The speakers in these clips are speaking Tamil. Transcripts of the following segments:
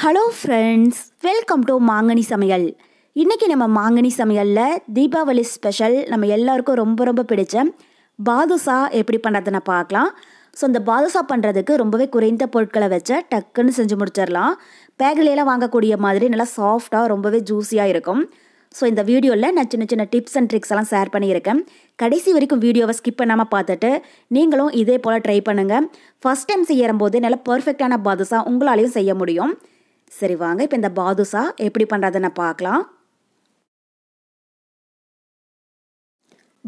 ஹலோ ஃப்ரெண்ட்ஸ், வெல்கம் டு மாங்கனி சமையல். இன்றைக்கி நம்ம மாங்கனி சமையலில் தீபாவளி ஸ்பெஷல் நம்ம எல்லாருக்கும் ரொம்ப ரொம்ப பிடிச்ச பாதுஷா எப்படி பண்ணுறதுன்னு பார்க்கலாம். ஸோ இந்த பாதுஷா பண்ணுறதுக்கு ரொம்பவே குறைந்த பொருட்களை வச்ச டக்குன்னு செஞ்சு முடிச்சிடலாம். பேக்கரியிலாம் வாங்கக்கூடிய மாதிரி நல்லா சாஃப்டாக ரொம்பவே ஜூஸியாக இருக்கும். ஸோ இந்த வீடியோவில் நான் சின்ன சின்ன டிப்ஸ் அண்ட் ட்ரிக்ஸ் எல்லாம் ஷேர் பண்ணியிருக்கேன். கடைசி வரைக்கும் வீடியோவை ஸ்கிப் பண்ணாமல் பார்த்துட்டு நீங்களும் இதே போல் ட்ரை பண்ணுங்கள். ஃபஸ்ட் டைம் செய்யும்போது நல்லா பர்ஃபெக்டான பாதுஷா உங்களாலையும் செய்ய முடியும். சரி வாங்க, இப்போ இந்த பாதுஷா எப்படி பண்ணுறதுன்னு பார்க்கலாம்.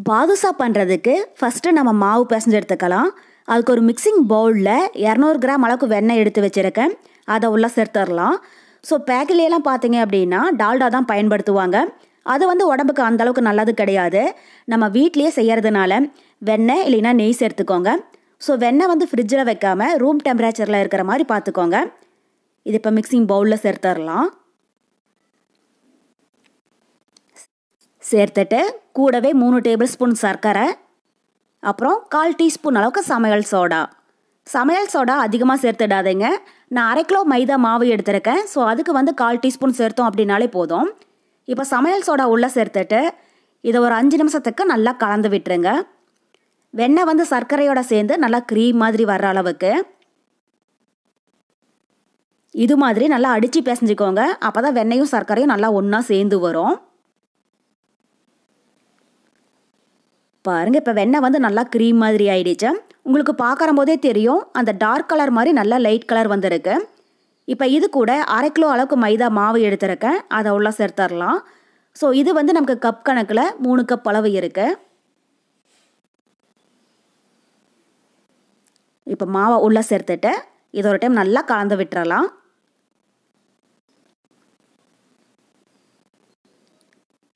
பாதுஷா பண்ணுறதுக்கு ஃபஸ்ட்டு நம்ம மாவு பிசைஞ்சு எடுத்துக்கலாம். அதுக்கு ஒரு மிக்சிங் பவுலில் 200 கிராம் அளவுக்கு வெண்ணெய் எடுத்து வச்சுருக்கேன். அதை உள்ளே சேர்த்துடலாம். ஸோ பேக்கரியிலாம் பார்த்தீங்க அப்படின்னா டால்டா தான் பயன்படுத்துவாங்க. அது உடம்புக்கு அந்தளவுக்கு நல்லது கிடையாது. நம்ம வீட்லேயே செய்கிறதுனால வெண்ணெய் இல்லைன்னா நெய் சேர்த்துக்கோங்க. ஸோ வெண்ணெய் ஃப்ரிட்ஜில் வைக்காமல் ரூம் டெம்பரேச்சரில் இருக்கிற மாதிரி பார்த்துக்கோங்க. இது இப்போ மிக்சிங் பவுலில் சேர்த்துடலாம். சேர்த்துட்டு கூடவே 3 டேபிள் ஸ்பூன் சர்க்கரை, அப்புறம் 1/4 டீஸ்பூன் அளவுக்கு சமையல் சோடா அதிகமாக சேர்த்துடாதீங்க. நான் 1/2 கிலோ மைதா மாவு எடுத்திருக்கேன். ஸோ அதுக்கு 1/4 டீஸ்பூன் சேர்த்தோம் அப்படின்னாலே போதும். இப்போ சமையல் சோடா உள்ளே சேர்த்துட்டு இதை ஒரு 5 நிமிஷத்துக்கு நல்லா கலந்து விட்டுருங்க. வெண்ணெய் சர்க்கரையோட சேர்ந்து நல்லா க்ரீம் மாதிரி வர்ற அளவுக்கு இது மாதிரி நல்லா அடித்து பிசைஞ்சிக்கோங்க. அப்போ தான் வெண்ணெயும் சர்க்கரையும் நல்லா ஒன்றா சேர்ந்து வரும். பாருங்கள், இப்போ வெண்ணெய் நல்லா க்ரீம் மாதிரி ஆயிடுச்சு. உங்களுக்கு பார்க்குற போதே தெரியும், அந்த டார்க் கலர் மாதிரி நல்லா லைட் கலர் வந்திருக்கு. இப்போ இது கூட 1/2 கிலோ அளவுக்கு மைதா மாவு எடுத்துருக்கேன். அதை உள்ளே சேர்த்துடலாம். ஸோ இது நமக்கு கப் கணக்கில் 3 கப் அளவு இருக்குது. இப்போ மாவை உள்ளே சேர்த்துட்டு இது ஒரு டைம் நல்லா கலந்து விட்டுறலாம்.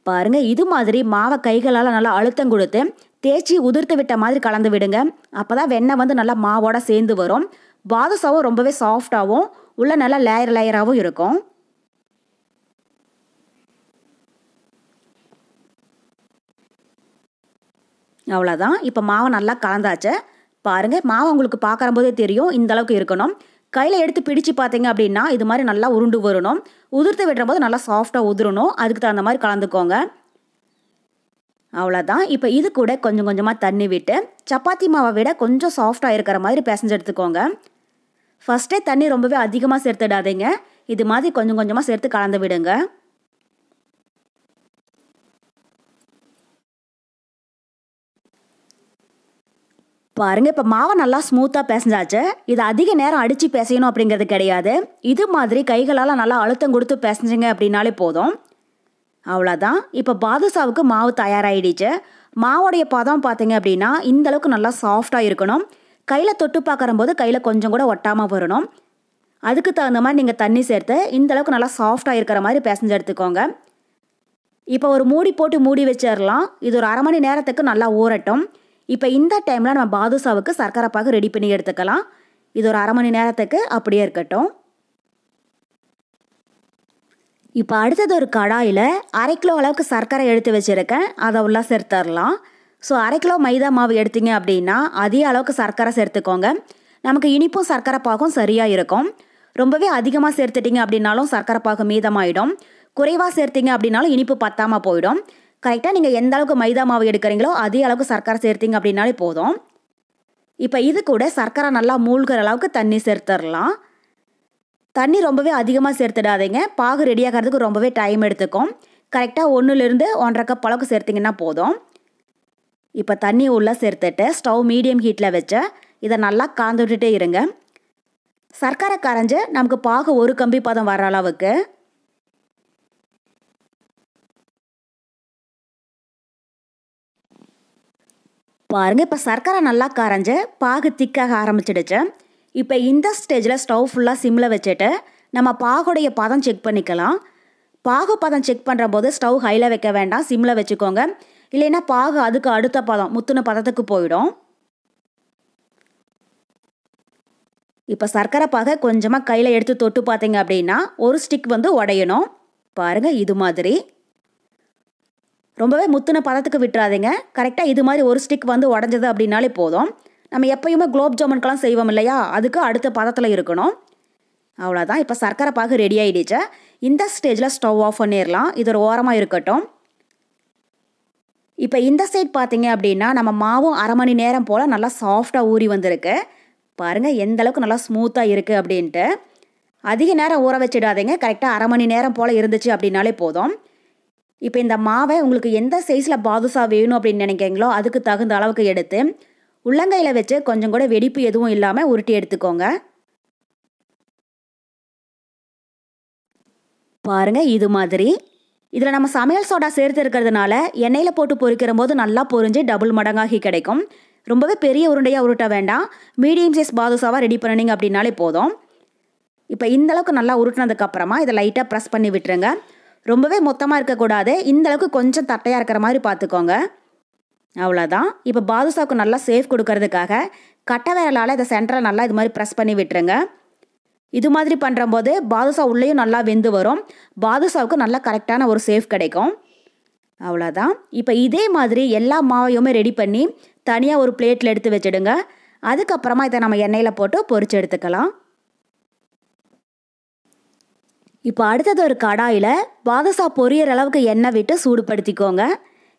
பாருங்கள், இது மாதிரி மாவை கைகளால் நல்லா அழுத்தம் கொடுத்து தேய்ச்சி உதிர்த்து விட்ட மாதிரி கலந்து விடுங்க. அப்போ தான் வெண்ணெய் நல்லா மாவோட சேர்ந்து வரும். பாதுஷாவும் ரொம்பவே சாஃப்டாகவும் உள்ள நல்லா லேயராகவும் இருக்கும். அவ்வளோதான். இப்போ மாவை நல்லா கலந்தாச்சு. பாருங்கள், மாவை உங்களுக்கு பார்க்குற போதே தெரியும், இந்த அளவுக்கு இருக்கணும். கையில் எடுத்து பிடிச்சு பார்த்தீங்க அப்படின்னா இது மாதிரி நல்லா உருண்டு வரணும். உதிர்த்து விடுற போது நல்லா சாஃப்டாக உதிரணும். அதுக்கு தகுந்த மாதிரி கலந்துக்கோங்க. அவ்வளோதான். இப்போ இது கூட கொஞ்சம் கொஞ்சமாக தண்ணி விட்டு சப்பாத்தி மாவை விட கொஞ்சம் சாஃப்டாக இருக்கிற மாதிரி பிசைஞ்சு எடுத்துக்கோங்க. ஃபஸ்ட்டே தண்ணி ரொம்பவே அதிகமாக சேர்த்துடாதீங்க. இது மாதிரி கொஞ்சம் கொஞ்சமாக சேர்த்து கலந்து விடுங்க. பாருங்கள், இப்போ மாவை நல்லா ஸ்மூத்தாக பிசைஞ்சாச்சு. இது அதிக நேரம் அடித்து பிசையணும் அப்படிங்கிறது கிடையாது. இது மாதிரி கைகளால் நல்லா அழுத்தம் கொடுத்து பிசைஞ்சிங்க அப்படின்னாலே போதும். அவ்வளோதான். இப்போ பாதுஷாவுக்கு மாவு தயாராகிடுச்சு. மாவோடைய பதம் பார்த்தீங்க அப்படின்னா இந்த அளவுக்கு நல்லா சாஃப்டாக இருக்கணும். கையில் தொட்டு பார்க்குற போது கையில் கொஞ்சம் கூட ஒட்டாமல் வரணும். அதுக்கு தகுந்த மாதிரி நீங்கள் தண்ணி சேர்த்து இந்த அளவுக்கு நல்லா சாஃப்டாக இருக்கிற மாதிரி பிசைஞ்சு எடுத்துக்கோங்க. இப்போ ஒரு மூடி போட்டு மூடி வச்சிடலாம். இது ஒரு 1/2 மணி நேரத்துக்கு நல்லா ஊறட்டும். இப்போ இந்த டைமில் நம்ம பாதுஷாவுக்கு சர்க்கரை பாகு ரெடி பண்ணி எடுத்துக்கலாம். இது ஒரு 1/2 மணி நேரத்துக்கு அப்படியே இருக்கட்டும். இப்போ அடுத்தது ஒரு கடாயில் 1/2 கிலோ அளவுக்கு சர்க்கரை எடுத்து வச்சுருக்கேன். அதை உள்ள சேர்த்துடலாம். ஸோ 1/2 கிலோ மைதா மாவு எடுத்தீங்க அப்படின்னா அதே அளவுக்கு சர்க்கரை சேர்த்துக்கோங்க. நமக்கு இனிப்பும் சர்க்கரை பாகும் சரியாக இருக்கும். ரொம்பவே அதிகமாக சேர்த்துட்டிங்க அப்படின்னாலும் சர்க்கரை பாகு மீதமாயிடும். குறைவாக சேர்த்திங்க அப்படின்னாலும் இனிப்பு பத்தாமல் போயிடும். கரெக்டாக நீங்கள் எந்த அளவுக்கு மைதா மாவு எடுக்கிறீங்களோ அதே அளவுக்கு சர்க்கரை சேர்த்திங்க அப்படின்னாலே போதும். இப்போ இது கூட சர்க்கரை நல்லா மூழ்கிற அளவுக்கு தண்ணி சேர்த்துடலாம். தண்ணி ரொம்பவே அதிகமாக சேர்த்துடாதீங்க. பாகு ரெடியாகிறதுக்கு ரொம்பவே டைம் எடுத்துக்கும். கரெக்டாக 1லேருந்து 1.5 கப் அளவுக்கு சேர்த்திங்கன்னா போதும். இப்போ தண்ணி உள்ளே சேர்த்துட்டு ஸ்டவ் மீடியம் ஹீட்டில் வச்சு இதை நல்லா காந்து விட்டுட்டே இருங்க. சர்க்கரை கரைஞ்சி நமக்கு பாகு ஒரு கம்பி பதம் வர அளவுக்கு. பாருங்கள், இப்போ சர்க்கரை நல்லா கரைஞ்சி பாகு திக்காக ஆரம்பிச்சிடுச்சு. இப்போ இந்த ஸ்டேஜில் ஸ்டவ் ஃபுல்லாக சிம்மில் வச்சுட்டு நம்ம பாகுடைய பதம் செக் பண்ணிக்கலாம். பாகு பதம் செக் பண்ணுற போது ஸ்டவ் ஹையில் வைக்க வேண்டாம், சிம்மில் வச்சுக்கோங்க. இல்லைன்னா பாகு அதுக்கு அடுத்த பதம் முத்துன பதத்துக்கு போயிடும். இப்போ சர்க்கரை பாகை கொஞ்சமாக கையில் எடுத்து தொட்டு பார்த்தீங்க அப்படின்னா ஒரு ஸ்டிக் உடையணும். பாருங்கள், இது மாதிரி ரொம்பவே முத்துன பதத்துக்கு விட்டுறாதீங்க. கரெக்டாக இது மாதிரி ஒரு ஸ்டிக் உடஞ்சது அப்படின்னாலே போதும். நம்ம எப்பயுமே குலோப் ஜாமுன்கெலாம் செய்வோம் இல்லையா, அதுக்கு அடுத்த பதத்தில் இருக்கணும். அவ்வளோதான். இப்போ சர்க்கரை பாகு ரெடி ஆகிடுச்சு. இந்த ஸ்டேஜில் ஸ்டவ் ஆஃப் பண்ணிடலாம். இது ஒரு ஓரமாக இருக்கட்டும். இப்போ இந்த சைட் பார்த்தீங்க அப்படின்னா நம்ம மாவும் அரை மணி நேரம் போல் நல்லா சாஃப்டாக ஊறி வந்திருக்கு. பாருங்கள் எந்த அளவுக்கு நல்லா ஸ்மூத்தாக இருக்குது அப்படின்ட்டு. அதிக நேரம் ஊற வச்சிடாதீங்க. கரெக்டாக அரை மணி நேரம் போல் இருந்துச்சு அப்படின்னாலே போதும். இப்போ இந்த மாவை உங்களுக்கு எந்த சைஸில் பாதுஷா வேணும் அப்படின்னு நினைக்கிறீங்களோ அதுக்கு தகுந்த அளவுக்கு எடுத்து உள்ளங்கையில் வச்சு கொஞ்சம் கூட வெடிப்பு எதுவும் இல்லாமல் உருட்டி எடுத்துக்கோங்க. பாருங்கள் இது மாதிரி. இதில் நம்ம சமையல் சோடா சேர்த்து இருக்கிறதுனால எண்ணெயில் போட்டு பொரிக்கிற போது நல்லா பொரிஞ்சு டபுள் மடங்காகி கிடைக்கும். ரொம்பவே பெரிய உருண்டையாக உருட்ட வேண்டாம். மீடியம் சைஸ் பாதுஷாவாக ரெடி பண்ணிங்க அப்படின்னாலே போதும். இப்போ இந்தளவுக்கு நல்லா உருட்டினதுக்கப்புறமா இதை லைட்டாக ப்ரெஸ் பண்ணி விட்டுருங்க. ரொம்பவே மொத்தமாக இருக்கக்கூடாது. இந்தளவுக்கு கொஞ்சம் தட்டையாக இருக்கிற மாதிரி பார்த்துக்கோங்க. அவ்வளோதான். இப்போ பாதுஷாவுக்கு நல்லா சேஃப் கொடுக்கறதுக்காக கட்டை விரலால் இதை சென்டரில் நல்லா இது மாதிரி ப்ரெஸ் பண்ணி விட்டுருங்க. இது மாதிரி பண்ணுறம்போது பாதுஷா உள்ளேயும் நல்லா வெந்து வரும். பாதுஷாவுக்கு நல்லா கரெக்டான ஒரு சேஃப் கிடைக்கும். அவ்வளோதான். இப்போ இதே மாதிரி எல்லா மாவையுமே ரெடி பண்ணி தனியாக ஒரு பிளேட்டில் எடுத்து வச்சுடுங்க. அதுக்கப்புறமா இதை நம்ம எண்ணெயில் போட்டு பொரிச்சு எடுத்துக்கலாம். இப்போ அடுத்தது ஒரு கடாயில் பாதுஷா பொரியிற அளவுக்கு எண்ணெய் விட்டு சூடுபடுத்திக்கோங்க.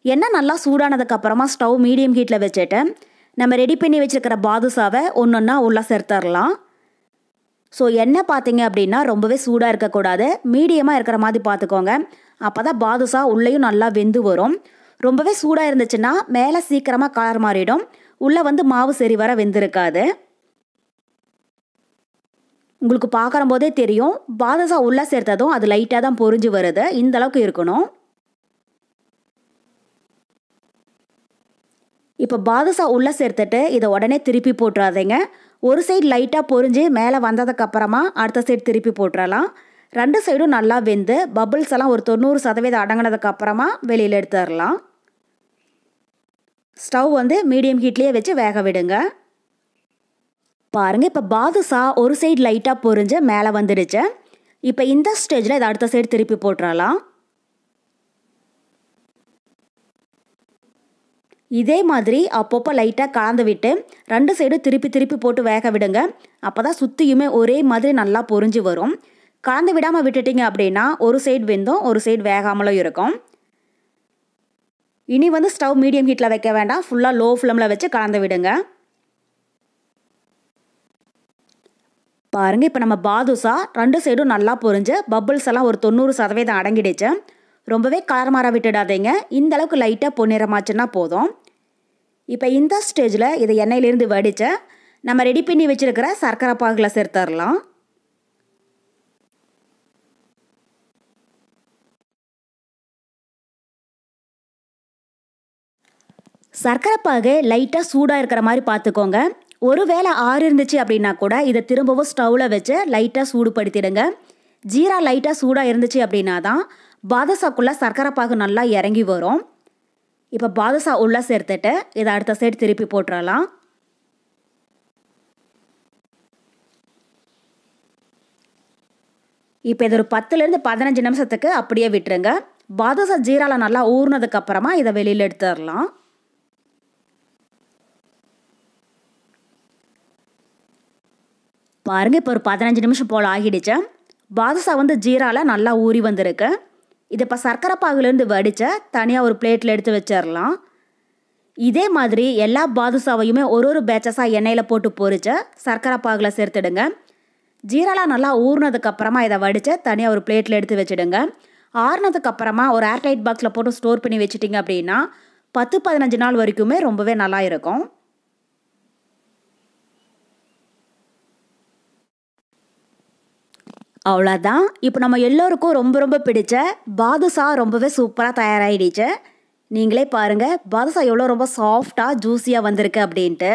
எண்ணெய் நல்லா சூடானதுக்கப்புறமா ஸ்டவ் மீடியம் ஹீட்டில் வச்சுட்டு நம்ம ரெடி பண்ணி வச்சுருக்கிற பாதுஷாவை ஒன்று ஒன்றா உள்ளே சேர்த்துடலாம். ஸோ எண்ணெய் பார்த்தீங்க அப்படின்னா ரொம்பவே சூடாக இருக்கக்கூடாது. மீடியமாக இருக்கிற மாதிரி பார்த்துக்கோங்க. அப்போ தான் பாதுஷா உள்ளேயும் நல்லா வெந்து வரும். ரொம்பவே சூடாக இருந்துச்சுன்னா மேலே சீக்கிரமாக கலர் மாறிடும். உள்ளே வந்து மாவு சரி வர வெந்திருக்காது. உங்களுக்கு பார்க்குற போதே தெரியும் பாதுஷா உள்ளே சேர்த்ததும் அது லைட்டாக தான் பொரிஞ்சு வருது. இந்த அளவுக்கு இருக்கணும். இப்போ பாதுஷா உள்ளே சேர்த்துட்டு இதை உடனே திருப்பி போட்டுறாதீங்க. ஒரு சைடு லைட்டாக பொரிஞ்சு மேலே வந்ததுக்கப்புறமா அடுத்த சைடு திருப்பி போட்டுடலாம். ரெண்டு சைடும் நல்லா வெந்து பபிள்ஸ் எல்லாம் ஒரு 90% அடங்கினதுக்கப்புறமா வெளியில் எடுத்துடலாம். ஸ்டவ் வந்து மீடியம் ஹீட்லேயே வச்சு வேக விடுங்க. பாருங்கள் இப்போ பாதுஷா ஒரு சைடு லைட்டாக பொரிஞ்சு மேலே வந்துடுச்சு. இப்போ இந்த ஸ்டேஜில் இதை அடுத்த சைடு திருப்பி போட்டுடலாம். இதே மாதிரி அப்பப்போ லைட்டாக கலந்து விட்டு ரெண்டு சைடும் திருப்பி திருப்பி போட்டு வேக விடுங்க. அப்போ தான் சுற்றியுமே ஒரே மாதிரி நல்லா பொரிஞ்சு வரும். கலந்து விடாமல் விட்டுட்டிங்க அப்படின்னா ஒரு சைடு வெந்தும் ஒரு சைடு வேகாமலும் இருக்கும். இனி வந்து ஸ்டவ் மீடியம் ஹீட்டில் வைக்க வேண்டாம். ஃபுல்லாக லோ ஃப்ளேமில் வச்சு கலந்து விடுங்க. பாருங்கள் இப்போ நம்ம பாதுஷா ரெண்டு சைடும் நல்லா பொரிஞ்சு பபிள்ஸ் எல்லாம் ஒரு 90% அடங்கிடுச்சு. ரொம்பவே கலர் மாற விட்டுடாதீங்க. இந்த அளவுக்கு லைட்டாக பொன்னிறமாச்சுன்னா போதும். இப்போ இந்த ஸ்டேஜில் இதை எண்ணெயிலேருந்து வடித்து நம்ம ரெடி பண்ணி வச்சுருக்கிற சர்க்கரை பாகில் சேர்த்துடலாம். சர்க்கரை பாகு லைட்டாக சூடாக இருக்கிற மாதிரி பார்த்துக்கோங்க. ஒருவேளை ஆறு இருந்துச்சு அப்படின்னா கூட இதை திரும்பவும் ஸ்டவ்வில் வச்சு லைட்டாக சூடுபடுத்திடுங்க. ஜீரா லைட்டாக சூடாக இருந்துச்சு அப்படின்னா தான் பாதுஷாக்குள்ளே சர்க்கரை பாகு நல்லா இறங்கி வரும். இப்போ பாதுஷா உள்ளே சேர்த்துட்டு இதை அடுத்த சைடு திருப்பி போட்டுடலாம். இப்போ இது ஒரு 10லேருந்து 15 நிமிஷத்துக்கு அப்படியே விட்டுருங்க. பாதுஷா ஜீராவில் நல்லா ஊறினதுக்கப்புறமா இதை வெளியில் எடுத்துடலாம். பாருங்கள் இப்போ ஒரு 15 நிமிஷம் போல் ஆகிடுச்சு. பாதுஷா வந்து ஜீராவில் நல்லா ஊறி வந்திருக்கு. இது இப்போ சர்க்கரை பாகுலேருந்து வடித்து தனியாக ஒரு பிளேட்டில் எடுத்து வச்சிடலாம். இதே மாதிரி எல்லா பாதுஷாவையுமே ஒரு பேட்சஸாக எண்ணெயில் போட்டு பொரித்து சர்க்கரை பாகில் சேர்த்துடுங்க. ஜீராலாம் நல்லா ஊறினதுக்கப்புறமா இதை வடித்து தனியாக ஒரு பிளேட்டில் எடுத்து வச்சுடுங்க. ஆறுனதுக்கப்புறமா ஒரு ஏர்டைட் பாக்ஸில் போட்டு ஸ்டோர் பண்ணி வச்சுட்டிங்க அப்படின்னா 10-15 நாள் வரைக்குமே ரொம்பவே நல்லா இருக்கும். அவ்வளோதான். இப்போ நம்ம எல்லோருக்கும் ரொம்ப ரொம்ப பிடிச்ச பாதுஷா ரொம்பவே சூப்பராக தயாராகிடுச்சு. நீங்களே பாருங்கள் பாதுஷா எவ்வளோ ரொம்ப சாஃப்டாக ஜூஸியாக வந்திருக்கு அப்படின்ட்டு.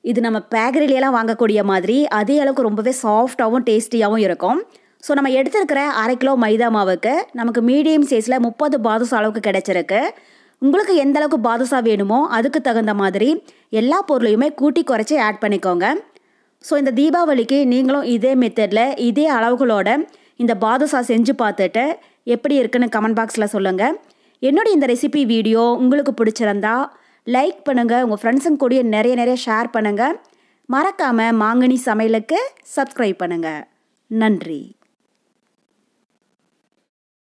இது நம்ம பேக்கரியிலலாம் வாங்கக்கூடிய மாதிரி அதே அளவுக்கு ரொம்பவே சாஃப்டாகவும் டேஸ்டியாகவும் இருக்கும். ஸோ நம்ம எடுத்துருக்கிற 1/2 கிலோ மைதா மாவுக்கு நமக்கு மீடியம் சைஸில் 30 பாதுஷா அளவுக்கு கிடைச்சிருக்கு. உங்களுக்கு எந்த அளவுக்கு பாதுஷா வேணுமோ அதுக்கு தகுந்த மாதிரி எல்லா பொருளையுமே கூட்டி குறைச்சி ஆட் பண்ணிக்கோங்க. ஸோ இந்த தீபாவளிக்கு நீங்களும் இதே மெத்தடில் இதே அளவுகளோட இந்த பாதுஷா செஞ்சு பார்த்துட்டு எப்படி இருக்குன்னு கமெண்ட் பாக்ஸில் சொல்லுங்கள். என்னுடைய இந்த ரெசிபி வீடியோ உங்களுக்கு பிடிச்சிருந்தா லைக் பண்ணுங்கள். உங்கள் ஃப்ரெண்ட்ஸுங்க கூட நிறைய ஷேர் பண்ணுங்கள். மறக்காமல் மாங்கனி சமையலுக்கு சப்ஸ்கிரைப் பண்ணுங்கள். நன்றி.